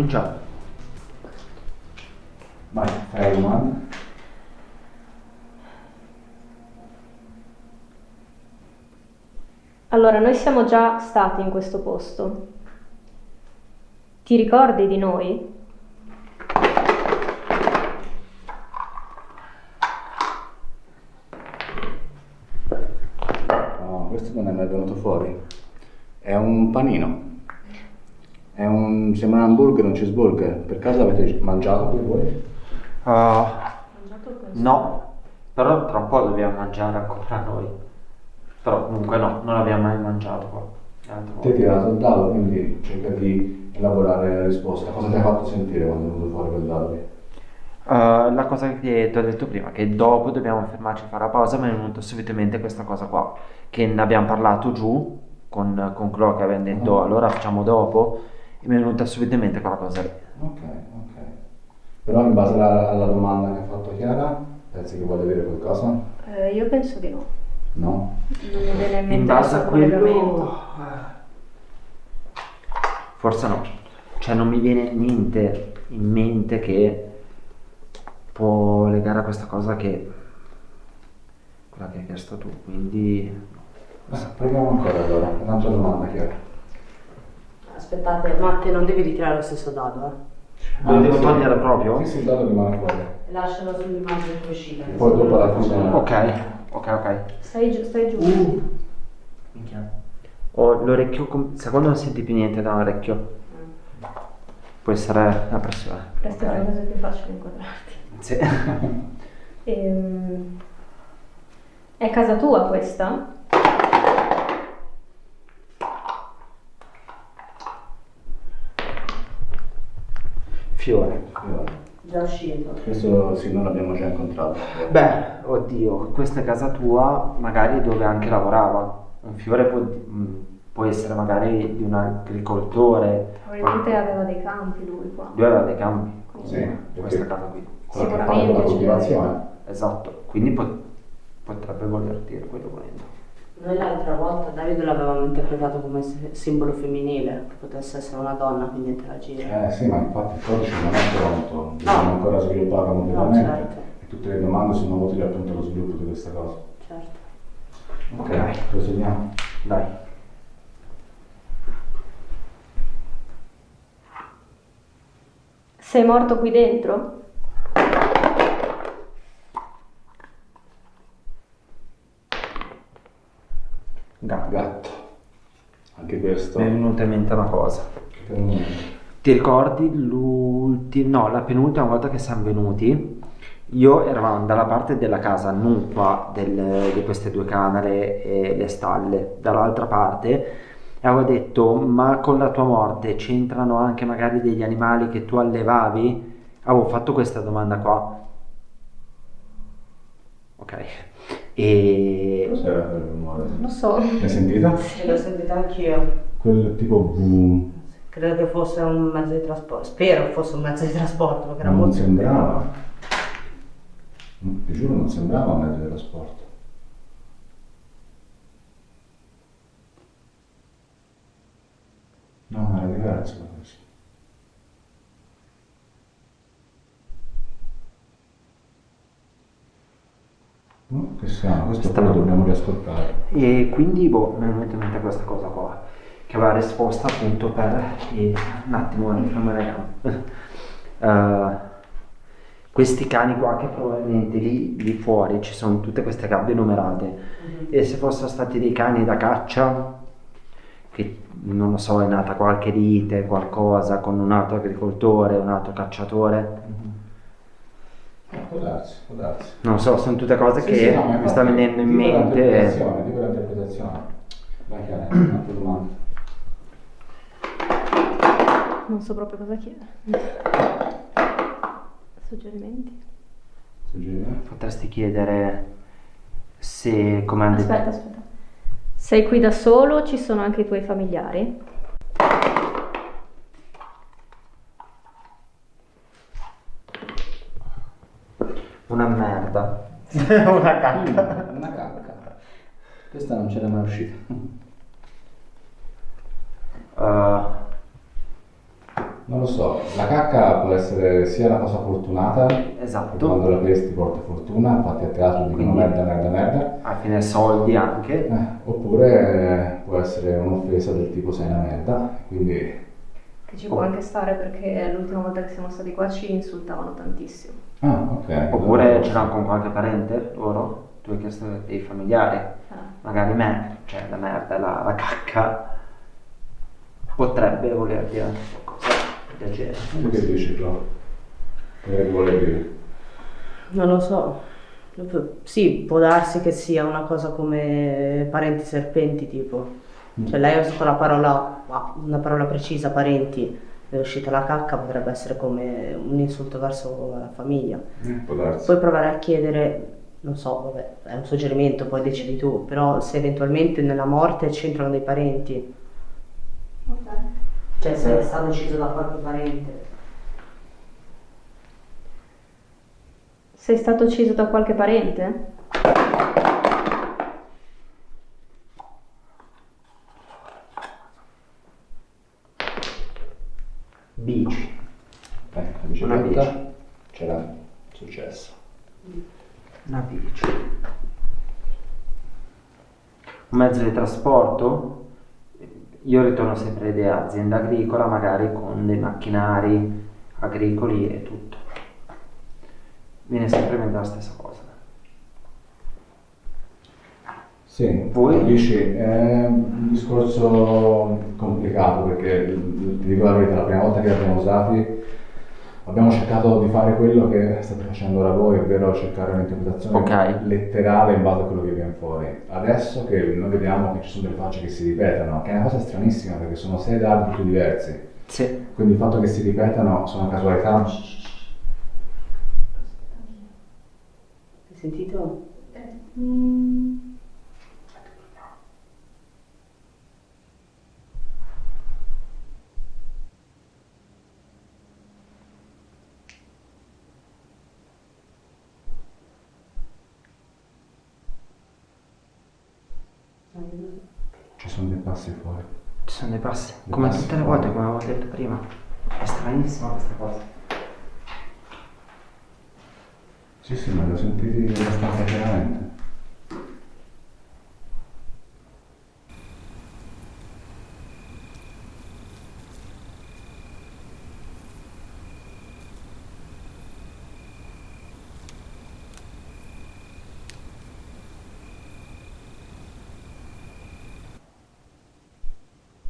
cominciare. Vai, fai la domanda. Allora, noi siamo già stati in questo posto. Ti ricordi di noi? No, questo non è mai venuto fuori. È un panino. Sembra un hamburger, un cheeseburger. Per caso avete mangiato qui voi? No, però tra un po' dobbiamo mangiare ancora noi. Però comunque no, non l'abbiamo mai mangiato qua. Ti hai tirato il dado, quindi cerca di elaborare la risposta. Cosa ti ha fatto sentire quando è venuto fuori quel dado lì? La cosa che ti ho detto prima, che dopo dobbiamo fermarci a fare la pausa, mi è venuta subito in mente questa cosa qua, che ne abbiamo parlato giù con Chloe che aveva detto allora facciamo dopo, e mi è venuta subito in mente quella cosa lì. Ok. Però in base alla domanda che ha fatto Chiara, pensi che vuole avere qualcosa? Io penso di no. No? Non mi viene in mente In base a nessun quello, collegamento. forse no, cioè non mi viene niente in mente che può legare a questa cosa che quella che hai chiesto tu, quindi Proviamo ancora allora, un'altra domanda Chiara. Aspettate, Matte, non devi ritirare lo stesso dado, eh. lo devo togliere proprio? Sì, il dato rimane fuori. Lascialo sull'immagine che uscita. Poi dopo la fine. Ok. Stai giù. Minchia. Ho l'orecchio, secondo non senti più niente da un orecchio. Può essere la pressione. Questa è una cosa più facile inquadrarti. Sì. È casa tua questa? Fiore. Già uscito. Questo sì, non l'abbiamo già incontrato. Beh, oddio, questa è casa tua, magari dove anche lavorava. Un fiore può essere magari di un agricoltore. Probabilmente aveva dei campi lui qua. Lui aveva dei campi, Sì, questa casa qui. Quello che fa Sicuramente con la c'è. coltivazione. Esatto, quindi potrebbe voler dire quello volendo. Noi l'altra volta Davide l'avevamo interpretato come simbolo femminile, che potesse essere una donna, quindi interagire. Sì, ma infatti il codice non è pronto, dobbiamo ancora svilupparlo No, completamente. certo. E tutte le domande sono utili appunto allo sviluppo di questa cosa. Certo. Ok, proseguiamo. Dai. Sei morto qui dentro? Gatto. Anche questo. Mi è venuta in mente una cosa. Per un momento. Ti ricordi la penultima volta che siamo venuti? Io eravamo dalla parte della casa, non qua di queste due camere e le stalle, dall'altra parte, e avevo detto, ma con la tua morte c'entrano anche magari degli animali che tu allevavi? Avevo fatto questa domanda qua. Ok. E Cos'era quel rumore? Non lo so. L'hai sentito? E l'ho sentita anch'io. Quel tipo boom. Credo che fosse un mezzo di trasporto. Spero fosse un mezzo di trasporto, perché era Non molto sembrava. Ti giuro, non sembrava un mezzo di trasporto. No, ma era diverso da questo. Che strano, questo poi lo dobbiamo riascoltare. E quindi mi è venuta in mente questa cosa qua, che aveva risposta appunto per un attimo questi cani qua, che probabilmente lì fuori ci sono tutte queste gabbie numerate, e se fossero stati dei cani da caccia, che non lo so, è nata qualche lite, qualcosa con un altro agricoltore, un altro cacciatore, Può darsi, può darsi. non so, sono tutte cose che no, ma mi sta venendo in dico mente. Dico l'interpretazione. Vai Chiara, un'altra domanda. Non so proprio cosa chiedere. Suggerimenti? Suggerimento? Potresti chiedere se, come hanno detto, Aspetta. Sei qui da solo o ci sono anche i tuoi familiari? una merda. Una cacca. Una cacca. Questa non c'era mai uscita. Non lo so, la cacca può essere sia una cosa fortunata, perché Esatto. quando la vesti porta fortuna, infatti a teatro dicono Quindi- merda, merda, merda. Alla fine soldi anche. Oppure può essere un'offesa del tipo sei una merda, quindi Che ci può anche stare perché l'ultima volta che siamo stati qua ci insultavano tantissimo. ok. Oppure ce l'hanno con qualche parente loro? Tu hai chiesto dei familiari? Magari me, cioè la merda, la cacca potrebbe voler dire qualcosa di piacere. Tu che dici, Flo? Che vuole dire? Non lo so. Sì, può darsi che sia una cosa come parenti serpenti, tipo. Cioè lei ha usato una parola precisa, parenti, è uscita la cacca, potrebbe essere come un insulto verso la famiglia. Può darsi. Puoi provare a chiedere, non so, vabbè, è un suggerimento, poi decidi tu, però se eventualmente nella morte c'entrano dei parenti, Ok. cioè se è stato ucciso da qualche parente. Sei stato ucciso da qualche parente? Bici. La Una bicicletta c'era successo. Una bici. Un mezzo di trasporto? Io ritorno sempre all'idea azienda agricola, magari con dei macchinari agricoli e tutto. Viene sempre in mente la stessa cosa. Sì, Voi? capisci, è un discorso complicato perché ti dico la verità, la prima volta che li abbiamo usati abbiamo cercato di fare quello che state facendo ora voi, ovvero cercare un'interpretazione Ok. letterale in base a quello che viene fuori. Adesso che noi vediamo che ci sono delle facce che si ripetono, che è una cosa stranissima perché sono 6 dati tutti diversi, Sì. quindi il fatto che si ripetano sono casualità. Hai sentito? Ci sono dei passi fuori. Ci sono dei passi. Come tutte le volte, come avevo detto prima. È stranissima questa cosa. Sì, sì, ma li ho sentiti abbastanza chiaramente.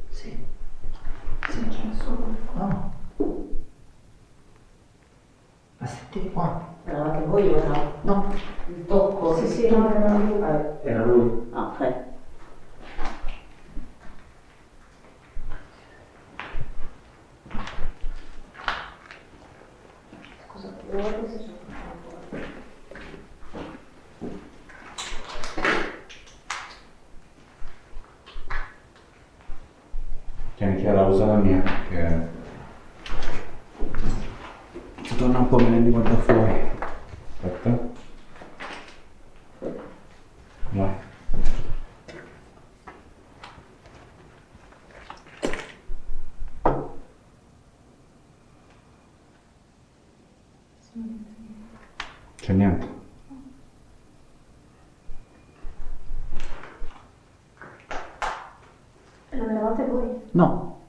Sì. Sì, c'è nessuno. No. Ma sentite qua. Eravate voi ora? No. Il tocco? Sì, sì, no, era lui. Era lui. Ah, ok. Scusate, guarda se c'è. Tieni Chiara, usa la mia, che ci torna un po' me ne guarda fuori. Aspetta. Vai. C'è niente. Lo eravate voi? No.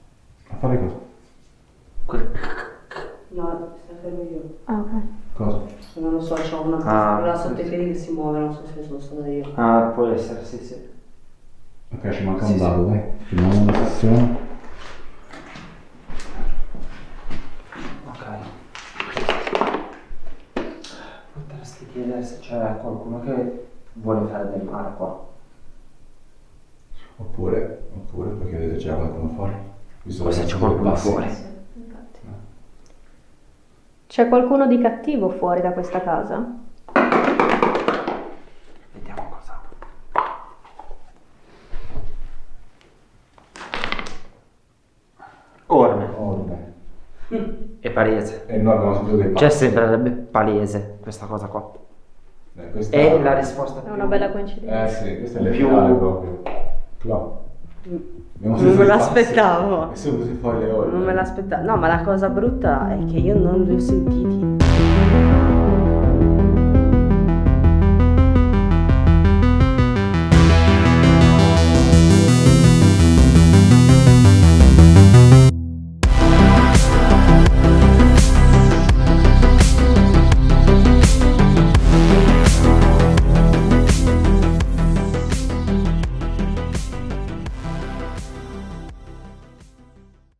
A fare cosa? No, stai fermo io. Ah, ok. Cosa? Non lo so, c'ho una Ah, cosa sotto i piedi che si muove, non so se sono stata io. Ah, può essere, sì, sì. Ok, ci manca Sì, un sì. dado, dai. Finiamo la sessione. Ok. Potresti chiedere se c'è qualcuno che vuole fare del male qua. Oppure puoi chiedere se c'è qualcuno fuori. Visto O che se c'è sono qualcuno passi. fuori. Sì, infatti. C'è qualcuno di cattivo fuori da questa casa? Vediamo cosa. Orme. Orme. È palese. E noi abbiamo sentito dei passi. Cioè sembrerebbe palese questa cosa qua. Questa È la risposta È più... una bella coincidenza. sì, questa è Più- letterale proprio. Clo. Abbiamo Non sentito me i l'aspettavo. passi E sono venuti fuori le ore. Non me l'aspettavo. No, ma la cosa brutta è che io non li ho sentiti.